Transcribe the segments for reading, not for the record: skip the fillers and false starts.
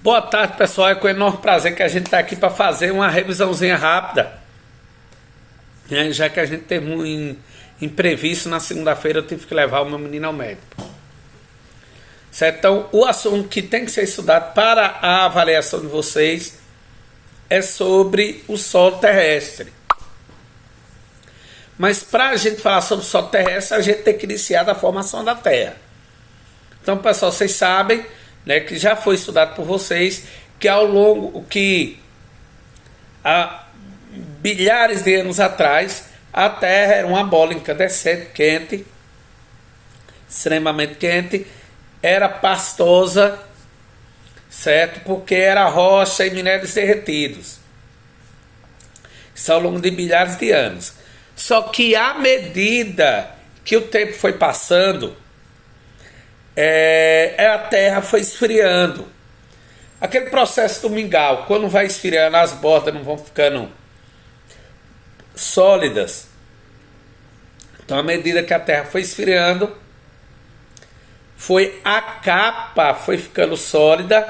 Boa tarde, pessoal. É com enorme prazer que a gente está aqui para fazer uma revisãozinha rápida, né? Já que a gente teve um imprevisto na segunda-feira, eu tive que levar o meu menino ao médico. Certo? Então, o assunto que tem que ser estudado para a avaliação de vocês é sobre o solo terrestre. Mas para a gente falar sobre o solo terrestre, a gente tem que iniciar da formação da Terra. Então, pessoal, vocês sabem, né, que já foi estudado por vocês que ao longo que há bilhares de anos atrás a Terra era uma bola incandescente, quente, extremamente quente, era pastosa, certo? Porque era rocha e minérios derretidos. Isso ao longo de bilhares de anos. Só que à medida que o tempo foi passando, a Terra foi esfriando. Aquele processo do mingau, quando vai esfriando, as bordas não vão ficando sólidas. Então, à medida que a Terra foi esfriando, a capa foi ficando sólida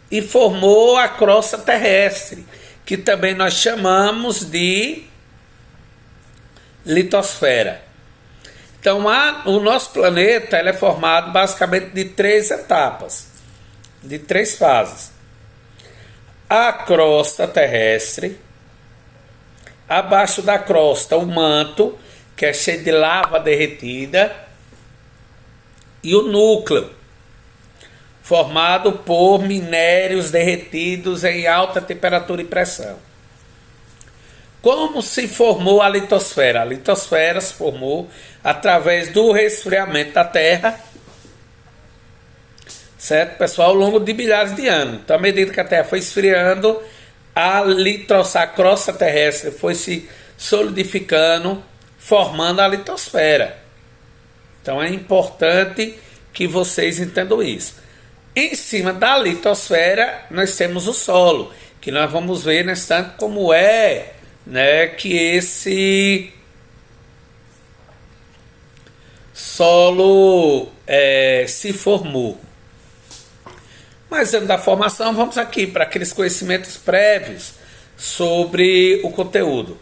e formou a crosta terrestre, que também nós chamamos de litosfera. Então, o nosso planeta ele é formado basicamente de 3 etapas, de 3 fases. A crosta terrestre, abaixo da crosta o manto, que é cheio de lava derretida, e o núcleo, formado por minérios derretidos em alta temperatura e pressão. Como se formou a litosfera? A litosfera se formou através do resfriamento da Terra, certo, pessoal, ao longo de bilhares de anos. Então, à medida que a Terra foi esfriando, a crosta terrestre foi se solidificando, formando a litosfera. Então, é importante que vocês entendam isso. Em cima da litosfera, nós temos o solo, que nós vamos ver nesse tanto como é, né, que esse solo se formou. Mas antes da formação, vamos aqui para aqueles conhecimentos prévios sobre o conteúdo.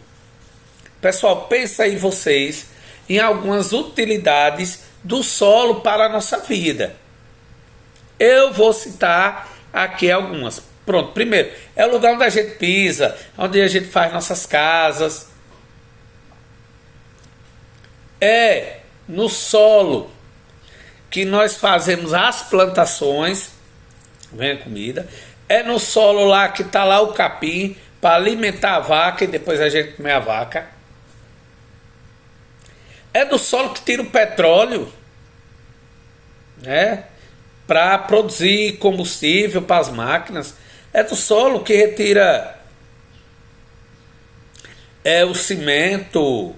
Pessoal, pensa aí vocês em algumas utilidades do solo para a nossa vida. Eu vou citar aqui algumas. Pronto, primeiro, é o lugar onde a gente pisa, onde a gente faz nossas casas. É no solo que nós fazemos as plantações, vem a comida. É no solo lá que está lá o capim para alimentar a vaca e depois a gente comer a vaca. É do solo que tira o petróleo, né, para produzir combustível para as máquinas. É do solo que retira o cimento,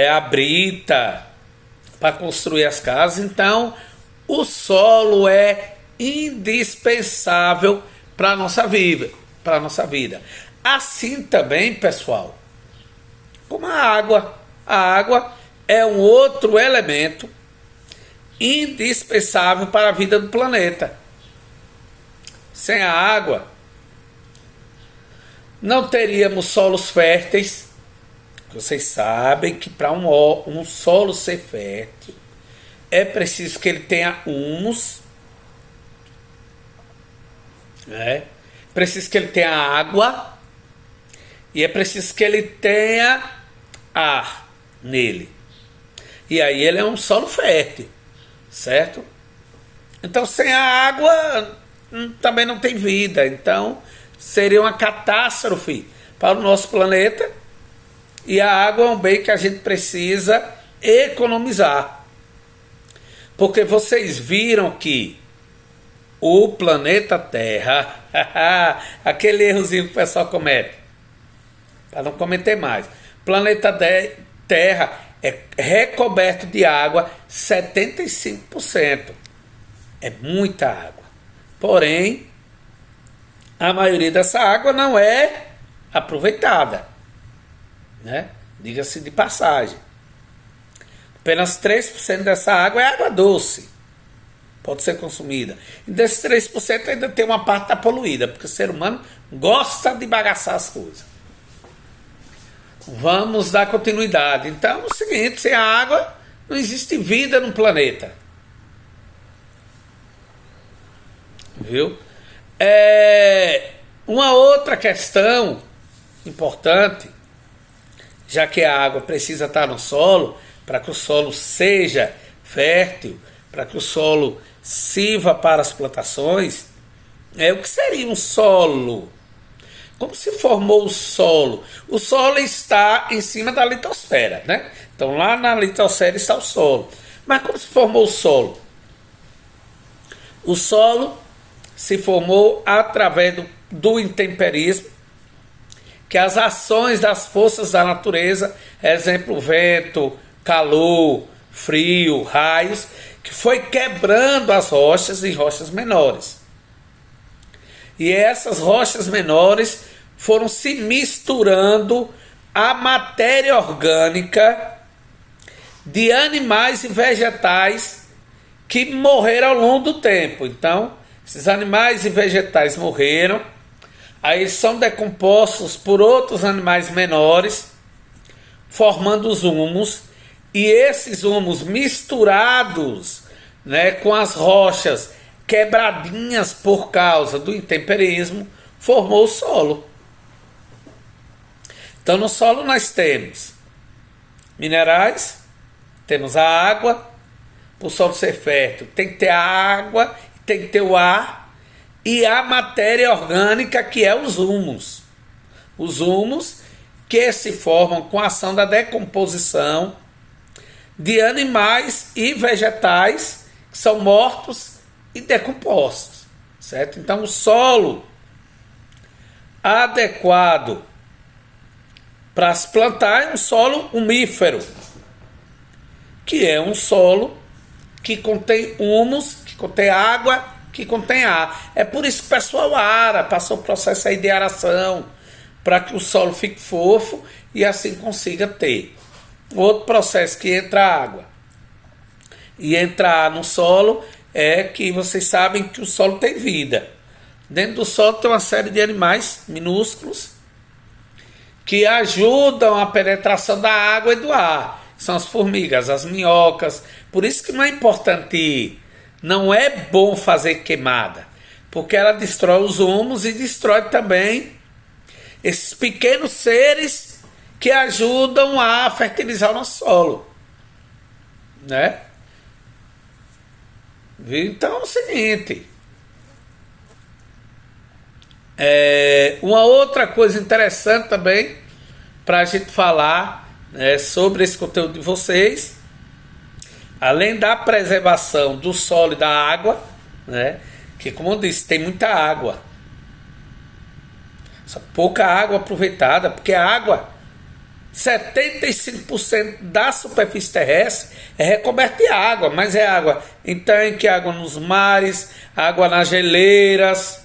a brita para construir as casas. Então, o solo é indispensável para a nossa vida. Assim também, pessoal, como a água. A água é um outro elemento indispensável para a vida do planeta. Sem a água, não teríamos solos férteis. Vocês sabem que para um solo ser fértil, é preciso que ele tenha humus, né? Preciso que ele tenha água e é preciso que ele tenha ar nele. E aí ele é um solo fértil, certo? Então, sem a água também não tem vida. Então, seria uma catástrofe para o nosso planeta. E a água é um bem que a gente precisa economizar. Porque vocês viram que o planeta Terra, aquele errozinho que o pessoal comete, para não cometer mais, planeta Terra é recoberto de água 75%. É muita água. Porém, a maioria dessa água não é aproveitada, né? Diga-se de passagem. Apenas 3% dessa água é água doce. pode ser consumida. E desses 3% ainda tem uma parte tá poluída, porque o ser humano gosta de bagaçar as coisas. Vamos dar continuidade. Então é o seguinte, sem a água não existe vida no planeta. Viu? Uma outra questão importante, já que a água precisa estar no solo, para que o solo seja fértil, para que o solo sirva para as plantações, o que seria um solo? Como se formou o solo? O solo está em cima da litosfera, né? Então lá na litosfera está o solo. Mas como se formou o solo? O solo se formou através do intemperismo, que as ações das forças da natureza, exemplo, vento, calor, frio, raios, que foi quebrando as rochas em rochas menores. E essas rochas menores foram se misturando à matéria orgânica de animais e vegetais que morreram ao longo do tempo. Então, esses animais e vegetais morreram, aí são decompostos por outros animais menores, formando os humus, e esses humus misturados, né, com as rochas quebradinhas por causa do intemperismo, formou o solo. Então no solo nós temos minerais, temos a água. Para o solo ser fértil tem que ter a água, tem que ter o ar e a matéria orgânica, que é os humus. Os humus que se formam com a ação da decomposição de animais e vegetais que são mortos e decompostos, certo? Então o solo adequado para se plantar é um solo umífero, que é um solo que contém humus, que contém água, que contém ar. É por isso que o pessoal ara, passou o processo aí de aração, para que o solo fique fofo e assim consiga ter. Outro processo que entra água e entra ar no solo é que vocês sabem que o solo tem vida. Dentro do solo tem uma série de animais minúsculos que ajudam a penetração da água e do ar. São as formigas, as minhocas. Por isso que não é importante, não é bom fazer queimada, porque ela destrói os humus e destrói também esses pequenos seres que ajudam a fertilizar o nosso solo, né? Então é o seguinte, uma outra coisa interessante também para a gente falar sobre esse conteúdo de vocês, além da preservação do solo e da água, né? Que, como eu disse, tem muita água, só pouca água aproveitada, porque a água, 75% da superfície terrestre é recoberta de água, mas é água em tanque, água nos mares, água nas geleiras.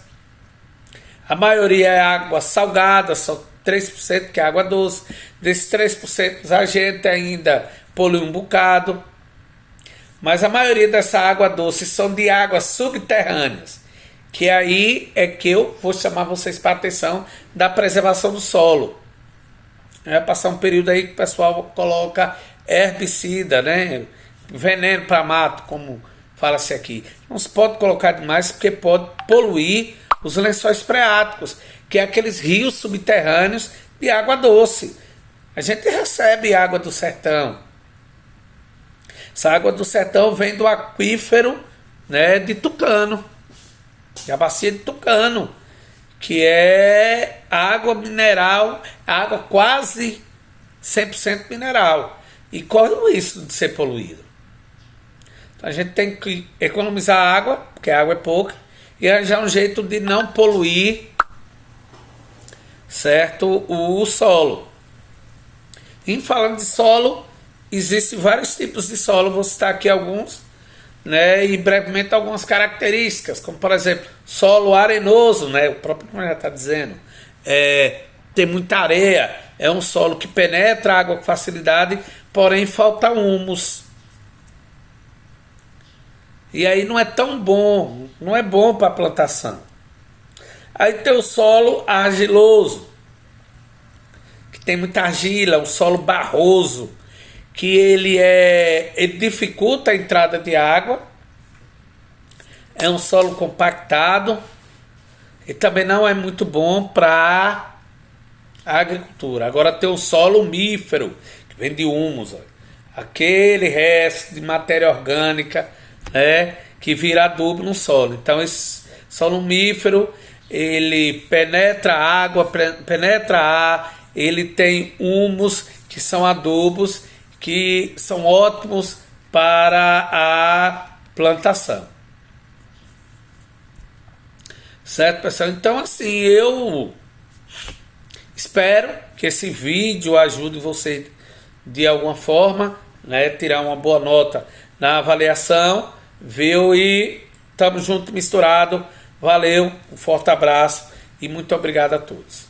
A maioria é água salgada, só 3% que é água doce. Desses 3% a gente ainda polui um bocado. Mas a maioria dessa água doce são de águas subterrâneas, que aí é que eu vou chamar vocês para a atenção da preservação do solo. Vai passar um período aí que o pessoal coloca herbicida, né? Veneno para mato, como fala-se aqui. Não se pode colocar demais porque pode poluir os lençóis freáticos, que é aqueles rios subterrâneos de água doce. A gente recebe água do sertão. Essa água do sertão vem do aquífero, né, de Tucano, da bacia de Tucano, que é água mineral, água quase 100% mineral. E corre isso de ser poluído. Então a gente tem que economizar água, porque a água é pouca, e arranjar um jeito de não poluir, certo, o solo. E falando de solo, existem vários tipos de solo, vou citar aqui alguns, né, e brevemente algumas características, como por exemplo, solo arenoso, né, o próprio nome já está dizendo, tem muita areia, é um solo que penetra a água com facilidade, porém falta humus. E aí não é tão bom, não é bom para a plantação. Aí tem o solo argiloso, que tem muita argila, um solo barroso, que ele dificulta a entrada de água, é um solo compactado e também não é muito bom para a agricultura. Agora tem o solo umífero, que vem de humus, ó. Aquele resto de matéria orgânica, né, que vira adubo no solo. Então esse solo umífero, ele penetra água, penetra ar, ele tem humus, que são adubos, que são ótimos para a plantação. Certo, pessoal? Então, assim, eu espero que esse vídeo ajude você de alguma forma, né? Tirar uma boa nota na avaliação, viu? E tamo junto, misturado. Valeu, um forte abraço e muito obrigado a todos.